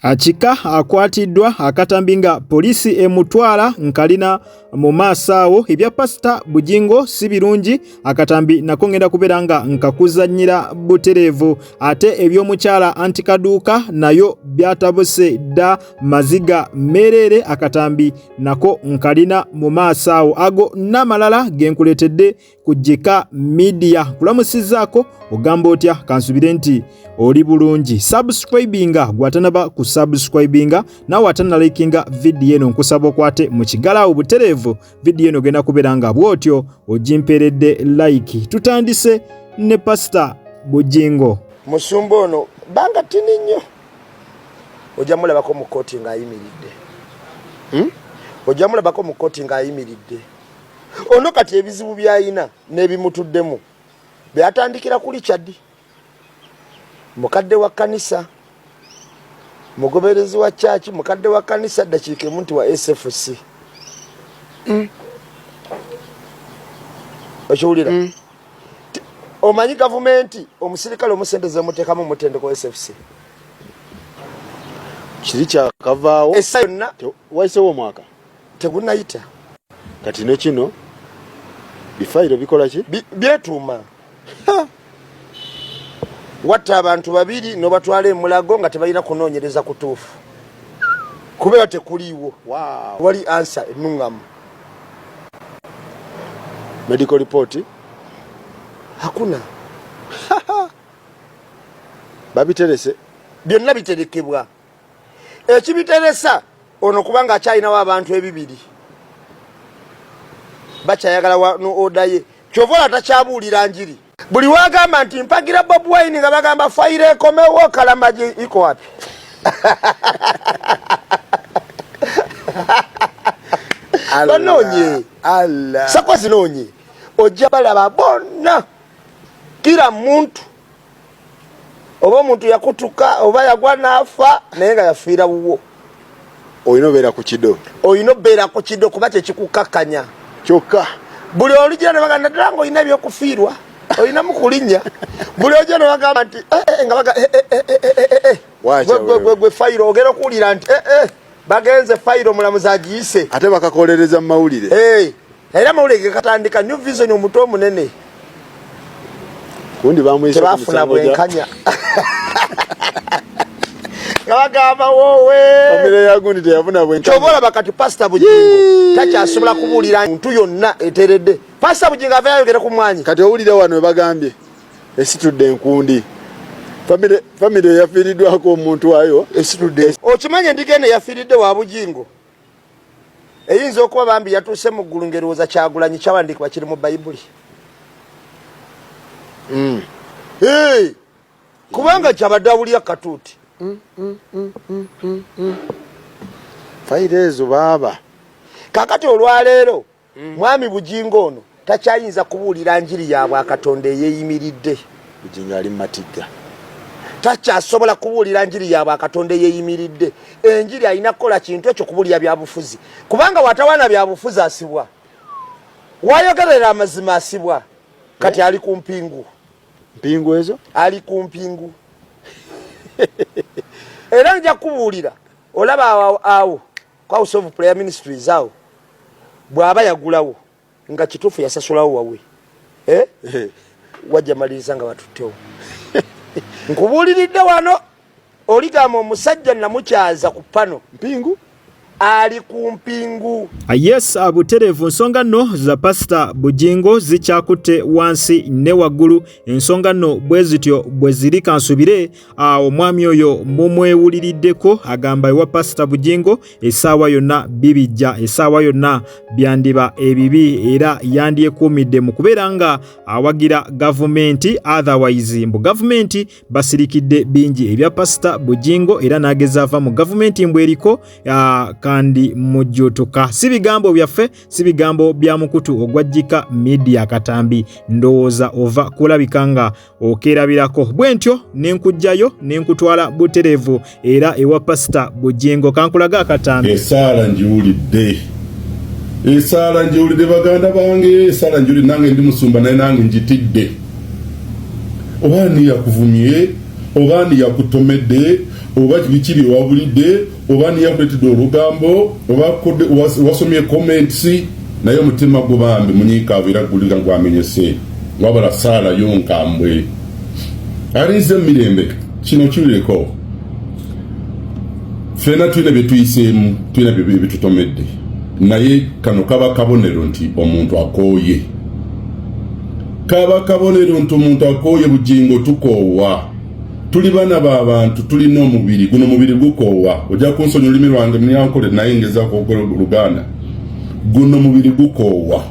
Achika akwatiddwa akatambi nga poliisi emutwala nkalina mu maaso awo ebya Pastor Bugingo si birungi akatambi nako ngenda kubeera nga nkakuzannyira butereevu ate eby'omukyala Antikaduuka nayo byatabuse dda maziga merere akatambi nako nkalina mu maaso awo ago n'amalala genkuleetedde ku Jika Media kulamusizzaako ogamba otya kansubire nti oli bulungi subscribinga gwatanaba ku subscribinga nawe atanalikinga video eno nkusaba okwate mu kigala obutereevu video eno genda kubeera nga bwotyo ogimperedde like tutandise ne Pastor Bugingo musumba ono banga tini nnyo ojja mulabako mu kooti ng'ayimiridde ojja mulabako mu kooti ng'ayimiridde ono kati ebizibu by'ayina n'ebimutuddemu byatandikira kuli Chad mukadde wa kanisa mugoberezi wa church mukadde wa kanisa dakiike muntu wa SFC okiwulira omanyi gavumenti omusirikale omusendeze muteekamu mutende kwa SFC kiri kyakavaawo essa yonna waisewo omwaka tegunayita kati ne kino bifayiro bikola ki byetuuma watta abantu babiri nobatwala emulago nga tebalina kunoonyereza kutuufu kubeera tekuliiwo wali answer ennuŋŋamu medical report hakuna babiterese byonna biterekebwa ekibiteresa ono kubanga akyalinawo abantu ebibiri bakyayagala wano odaye kyovola takyabuulira njiri buli wagamba nti mpagira Bob Wine nga bagamba fayire ekomewo Kalamaji iko wapi banonye Allah sakwa zinonye ojja balaba bonna kila muntu oba omuntu yakutuka oba yagwa n'afa naye nga yafiira wuwo oyina obeera ku kido kuba kyekikukakkanya kyokka buli olijira ne bagamba ddala ng'olina ebyokufiirwa olina mu kulinnya buli ojja ne bagamba nti nga baga gwe fayiro ogera okuwulira nti bagenze fayiro omulamuzi agiyise ate bakakolereza mu mawulire era amawulire gekatandika New Vision omuto omunene kundi bamuyise tebafuna bwenkanya nga bagamba wowe famire yagundi teyafuna bwenkanya kyobola bakati Pastor Bugingo takyasobola kubuulira ntu yonna eteredde Pastor Bugingo ava yayogera ku mwanyi kati owulira wano webagambye esitudde enkundi famire yafiiriddwako omuntu wayo esitudde okimanye endigene yafiiridde wa Bugingo eyinza okuba bambi yatuuse mu ggulu ngerowooza Kyagulanyi kyawandiikibwa kiri mu Bayibuli kubanga kyabadde awulira katuuti fayire ezo baaba kakati olwaleero mwami Bugingo ono takyayinza kubuulira njiri yaabwe akatonda eyeeyimiridde Bugingo ali matigga takyasobola kubuulira njiri yaabwe akatonda eyeeyimiridde enjiri alina kukola kintu ekyo kubuulira byabufuzi kubanga watawana byabufuzi asibwa wayogerera amazima asibwa kati ali ku mpingu ezo ali ku mpingu era nja kubuulira olaba awo House of Prayer Ministries awo bw'aba yagulawo nga kituufu yasasulawo wawe wajja maliriza nga batuttewo nkubuuliridde wano oligamba omusajja namukyaza ku pano mpingu ali ku mpingu yes abutereevu nsonga nno za Pastor Bugingo zikyakutte wansi ne waggulu ensonga nno bwe zityo bwe ziri kansubire omwami oyo mumwewuliriddeko agamba ewa Pastor Bugingo essaawa yonna bibijja essaawa yonna byandiba ebibi era yandyekuumidde mu kubeera nga awagira gavumenti otherwise mbu gavumenti basirikidde bingi ebya Pastor Bugingo era n'agezaava mu gavumenti mbweriko kandi mujjutuka si bigambo byaffe si bigambo bya mukutu ogwa Jika Media katambi ndowooza ova kulabika nga okerabirako bwentyo nenkujjayo nenkutwala butereevu era ewa Pastor Bugingo kankulaga akatambi esaala njiwulidde baganda bange esaala njiwulidde nange ndi musumba naye nange njitidde oba ni yakuvumye obani yakutomedde oba bikiri wabulidde obani yakuletedde olugambo oba wasomye comments naye omutima gubambi munyiikaavu era gulinga gwamenyese wabala Saala yonkambwe alinze mirembe kino kiwuleko fena tulina byetuyiseemu tulina byetutomedde naye kano kaba kabonero nti omuntu akooye kaba kabonero nti omuntu akooye bugingo tukoowa tuli bana b'abantu tulina omubiri guno mubiri gukoowa ojja kunsonyi olulimi lwange mnyankole naye ngezaako okukola Luganda guno mubiri gukoowa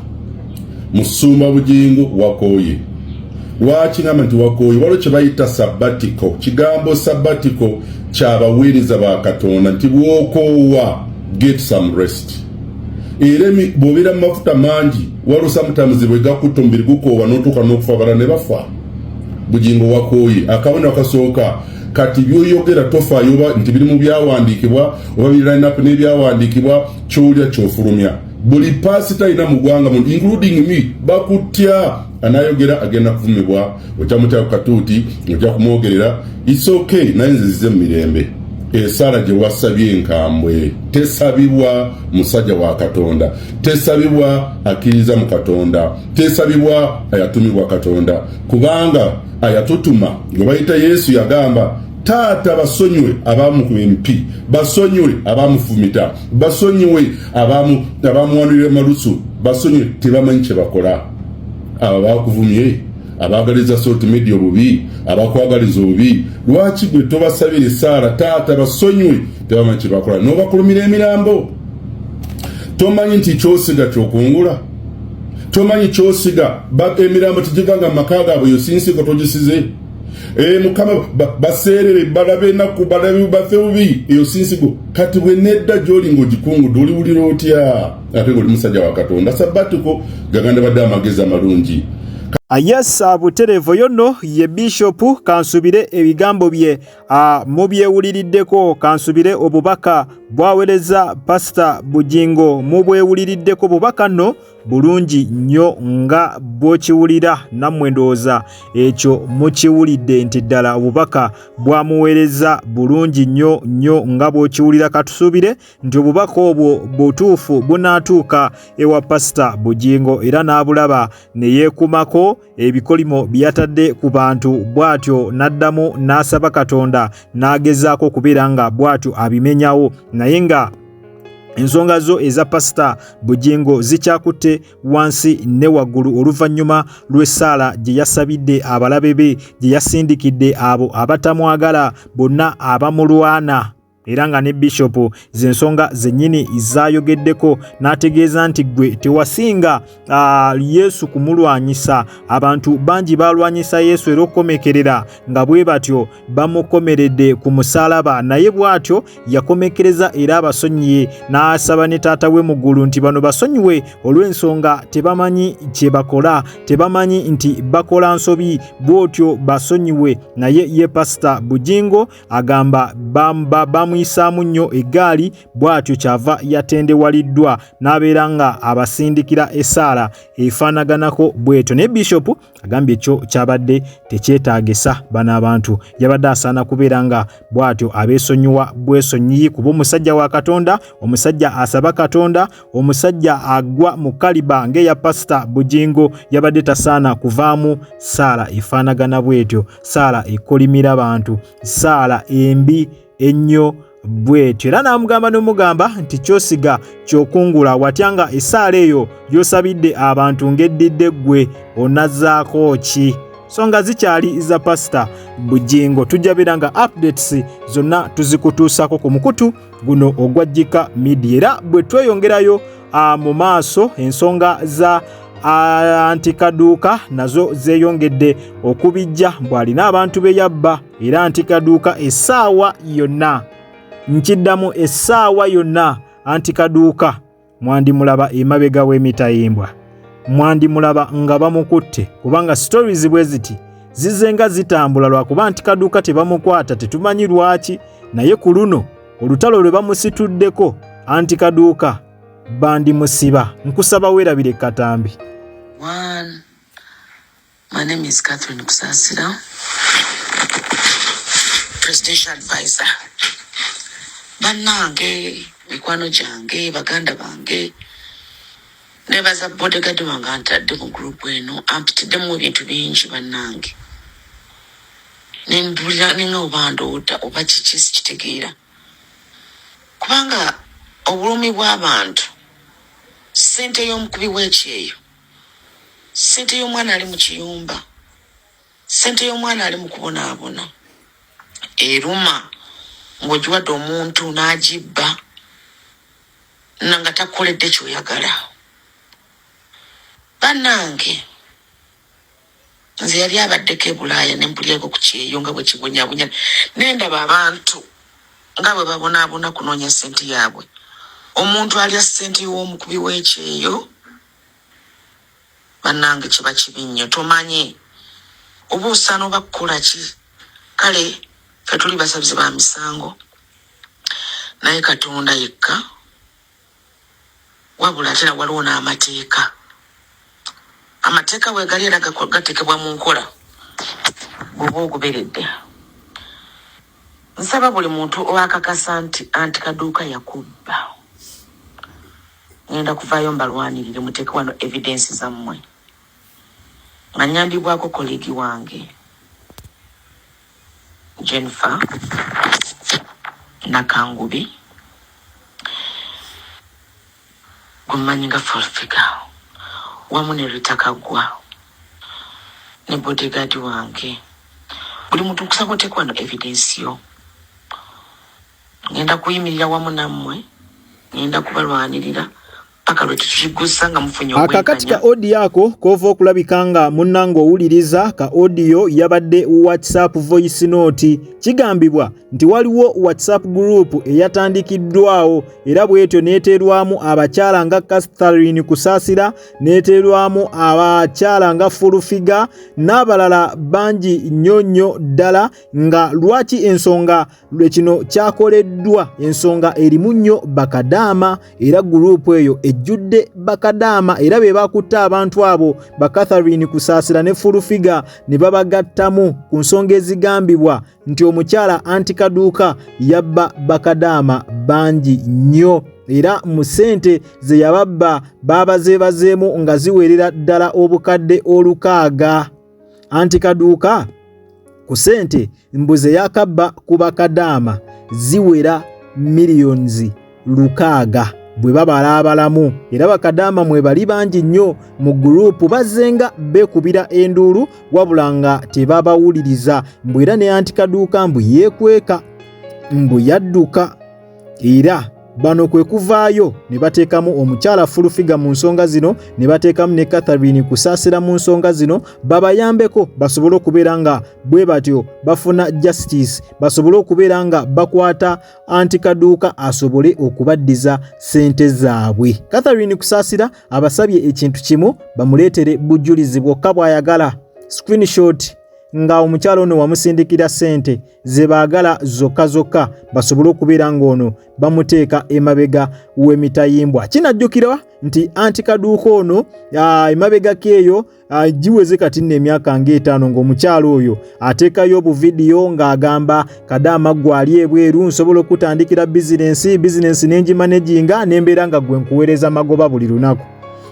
musumba bugingo wakooye lwaki ngamba nti wakooye waliwo kye bayita sabatiko kigambo sabatiko kyabaweereza ba Katonda nti bwokoowa get some rest era bw'obeera mu mafuta mangi waliwo sometimes bwe gakutta omubiri gukoowa n'otuuka n'okufa bara ne bafa bugingo wakooye akabonero akasooka kati byoyogera tofaayo oba nti biri mu byawandiikibwa oba biri line up n'ebyawandiikibwa ky'olya ky'ofulumya buli paasita alina mu ggwanga including me bakutya anayogera agenda kuvumibwa okyamutya katuuti ojja kumwogerera it's okay naye nze zize mu mirembe Saala gye wasabye enkambwe tesabibwa musajja wa Katonda tesabibwa akkiriza mu Katonda tesabibwa ayatumibwa Katonda kubanga ayatutuma gwe bayita Yesu yagamba taata basonywe abamukuba empi basonywe abamufumita basonywe abamuwanulira malusu basonywe tebamanyi kye bakola abo bakuvumye abagaliza social media obubi abakwagaliza obubi lwaki gwe tobasabire Saala taata basonywe tebamanyi kye bakola n'obakulumira emirambo tomanyi nti kyosiga kyokungula tomanyi kyosiga emirambo tugivanga mu maka gaabwe yosinsigo togisize mukama baseerere balabe ennaku balabe bafe bubi eyo sinsigo kati bwe nedda gy'oli ng'ogikungudde oliwulira otya ate ng'oli musajja wa Katonda sabatiko gaganda badde amagezi amalungi. Yes, buterevo yono ye Bishop kansubire ebigambo bye mu byewuliriddeko kansubire obubaka bwawereza Pastor Bugingo mu bwewuliriddeko bubaka no bulungi nnyo nga bwokiwulira nammwe ndowooza ekyo mukiwulidde nti ddala obubaka bwamuweereza bulungi nnyo nga bwokiwulira katusubire nti obubaka obwo butuufu bunaatuuka ewa Pastor Bugingo era n'abulaba ne yeekumako ebikolimo byatadde ku bantu bwatyo naddamu n'asaba Katonda n'agezaako kubeera nga bwatyo abimenyawo naye nga ensonga zo eza Pastor Bugingo zikyakutte wansi ne waggulu oluvannyuma lw'essaala gye yasabidde abalabe be gye yasindikidde abo abatamwagala bonna abamulwana era nga ne Bishop zensonga zennyini zayogeddeko n'ategeeza nti gwe tewasinga Yesu kumulwanyisa abantu bangi balwanyisa Yesu era okukomekerera nga bwe batyo bamukomeredde ku musaalaba naye bw'atyo yakomekereza era abasonyiye n'asaba ne taata we mu ggulu nti bano basonyiwe olw'ensonga tebamanyi kye bakola tebamanyi nti bakola nsobi bw'otyo basonyiwe naye ye Pastor Bugingo agamba bamuyisaamu nnyo eggaali bw'atyo kyava yatendewaliddwa n'abeera nga abasindikira essaala efaanaganako bw'etyo naye Bishop agambye ekyo kyabadde tekyetaagisa bano abantu yabadde asaana kubeera nga bw'atyo abeesonyiwa bwesonyiyi kuba omusajja wa Katonda omusajja asaba Katonda omusajja agwa mu kaliba ng'eya Pastor Bugingo yabadde tasaana kuvaamu ssaala efaanagana bw'etyo ssaala ekolimira bantu ssaala embi ennyo bwetyo era n'amugamba n'omugamba nti kyosiga kyokungula watyanga essaala eyo yosabidde abantu ng'eddidde ggwe onazzaako ki songa zikyali za Pastor Bugingo tujja beera nga updates zonna tuzikutuusako ku mukutu guno ogwajjika media era bwe tweyongerayo mu maaso ensonga za Antikaduuka nazo zeeyongedde okubijja bw'alina abantu be yabba era Antikaduuka essaawa yonna nkiddamu essaawa yonna Antikaduuka mwandimulaba emabega w'emitayimbwa mwandimulaba nga bamukutte kubanga stories bwe ziti zizenga zitambula lwakuba Antikaduuka tebamukwata tetumanyi lwaki naye ku luno olutalo lwe bamusituddeko Antikaduuka bandimusiba nkusaba weerabire Katambi. My name is Catherine Kusasira. presidential advisor. Bannange, mikwano gyange, baganda bange, nebaza bodyguard wange antadde mu group eno, ampitiddemu ebintu bingi bannange. Nembulira ninga obandoota oba kiki sikitegeera. Kubanga obulumi bw'abantu, ssente y'omukubi w'ekyeyo, ssente y'omwana ali mu kiyumba, ssente y'omwana ali mu kubonaabona, eruma ng'ogiwadde omuntu n'agibba nanga takoledde ky'oyagala. Bannange, nze yali abaddeko e Bulaaya ne mpulyeko ku kyeyo nga bwe kibonyabonya, nendaba abantu nga bwe babonaabona kunoonya ssente yaabwe. Omuntu alya ssente y'omukubi w'ekyeyo, bannange kiba kibi nnyo. Tomanye oba osaana oba kukola ki. Kale ffe tuli basabizi ba misango, naye Katonda yekka, wabula ate waliwo n'amateeka. Amateeka weegali era gateekebwa mu nkola bw'oba ogoberedde. Nsaba buli muntu owakakasa nti Anti Kaduuka yakubba, ngenda kuvaayo mbalwanirire muteeke wano evidence zammwe. Nga nnyambibwako kolegi wange Jennifer Nakangubi, gwemanyi nga full figure, wamu ne Rita Kaggwa ne bodyguard wange. Buli muntu nkusaba oteeke wano evidence yo. Ngenda kuyimirira wamu nammwe, ngenda kubalwanirira paka lwe tukigusa nga mufunye obwenkanya. Akakati ka audio ako kova okulabika nga munnange owuliriza ka audio yabadde WhatsApp voice note. Kigambibwa nti waliwo WhatsApp group eyatandikiddwawo era bwetyo neeterwamu abakyala nga Catherine Kusaasira, neeterwamu abakyala nga Fulufiga n'abalala bangi nnyo ddala. Nga lwaki ensonga lwekino kyakoleddwa, ensonga erimu nnyo bakadaama, era group eyo ejjudde bakadaama era be bakutte abantu abo ba Catherine Kusaasira ne Fulufiga ne babagattamu ku nsonga ezigambibwa nti omukyala Anti Kaduuka yabba bakadaama bangi nnyo era mu ssente ze yababba baabazeebazeemu nga ziwerera ddala obukadde 600. Anti Kaduuka ku ssente mbuze yakabba ku bakadaama ziwera millions 600 bwe babalaabalamu, era bakadaama mwe bali bangi nnyo mu gurupu bazenga bekubira enduulu wabula nga tebabawuliriza. Mbu era ne Anti Kaduuka mbu yeekweka, mbu yadduka, era bano kwe kuvaayo ne bateekamu omukyala Fulufiga mu nsonga zino, ne bateekamu ne Catherine Kusaasira mu nsonga zino, babayambeko basobole okubeera nga bwe batyo bafuna justice, basobole okubeera nga bakwata Anti Kaduuka asobole okubaddiza ssente zaabwe. Catherine Kusaasira abasabye ekintu kimu, bamuleetere bujulizi bwokka bw'ayagala, screenshot nga omukyalo ono wamusindikira ssente ze baagala zokka basobole okubeera ng'ono bamuteeka emabega w'emitayimbwa. Kinajjukirwa nti Anti Kaduuka ono emabega keeyo giweze kati n'emyaka ng'etaano ng'omukyalo oyo ateekayo obuvidiyo ng'agamba kadaama gwali ebweru nsobola okutandikira bizinensi n'engimaneginga nembeera nga gwe nkuweereza magoba buli lunaku.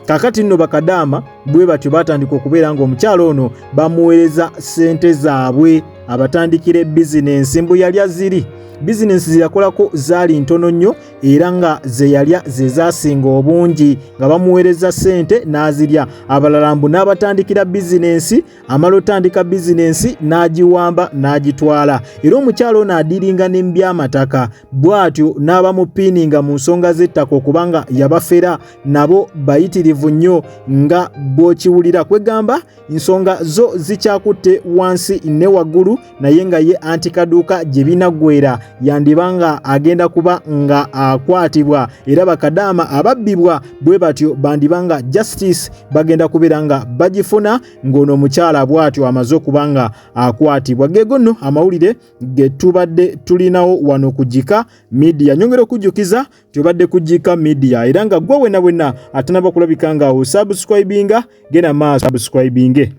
Kakati nno bakadaama bwe batyo batandika okubeera ng'omukyalo ono bamuweereza ssente zaabwe abatandikire bizinensi. Mbu yalya ziri bizinensi zeyakolako zaali ntono nnyo era nga ze yalya ze zaasinga obungi nga bamuweereza ssente n'azirya. Abalala mbu n'abatandikira bizinensi, amala otandika bizinensi n'agiwamba n'agitwala. Era omukyalo ono adiringa n'ebyamataka bw'atyo n'abamupiininga mu nsonga z'ettaka okubanga yabafera nabo bayitirivu nnyo nga bw'okiwulira. Kwegamba ensonga zo zikyakutte wansi ne waggulu, naye nga ye Anti Kaduuka gye binaggwera yandibanga agenda kuba nga akwatibwa, era bakadaama ababbibwa bwe batyo bandibanga justice bagenda kubeera nga bagifuna ng'ono omukyala bw'atyo amaze okuba nga akwatibwa. Geego nno amawulire ge tubadde tulinawo wano ku Jika Media. Nyongera okujjukiza tubadde ku Jika Media era nga gwe wenna atanaba kulabika nga osubscribinga genda maaso subscribinge.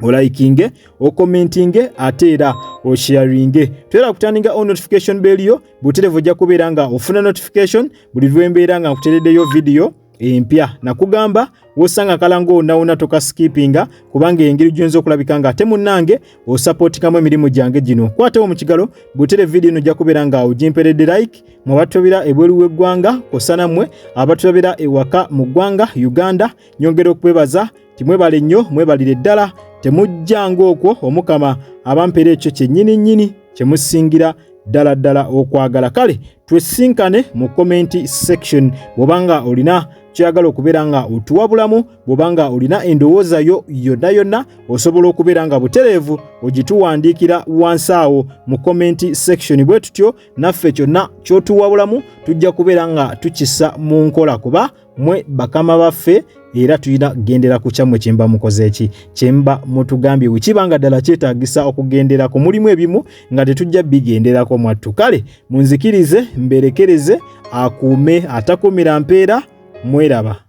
olaikinge, okomentinge, ate era osharinge. Tuera kutandinga on notification bell yo, buterevu ojja kubeera nga ofuna notification buli lwembeera nga nkutereddeyo video empya. Nakugamba wosanga kalango onaona toka skippinga kubanga engeri gyonzo okulabika nga ate munnange osupportikamu emirimu gyange gino. Kwatawo mu kigalo butere video eno ojja kubeera nga ogimperedde like mu batubira ebweru w'eggwanga kosana mmwe abatubira ewaka mu ggwanga Uganda. Nyongera okwebaza timwebale nnyo mwebalire ddala temujjanga okwo omukama abampeera ekyo kyennyini kyemusingira ddala okwagala. Kale twesinkane mu comment section bwobanga olina kyagala okubeera nga otuwabulamu, bwobanga olina endowooza yo yonna osobola okubeera nga butereevu ogituwandiikira wansi awo mu comment section. Bwe tutyo naffe kyonna kyotuwabulamu tujja kubeera nga tukisa mu nkola kuba mwe bakama baffe era tulina gendera ku kyammwe kyemba mukoze eki kyemba mutugambye wekibanga ddala kyetaagisa okugendera ku mulimu ebimu nga tetujja bigenderako mwattu. Kale munzikirize mberekereze akuume atakumira mpeera. Mweraba.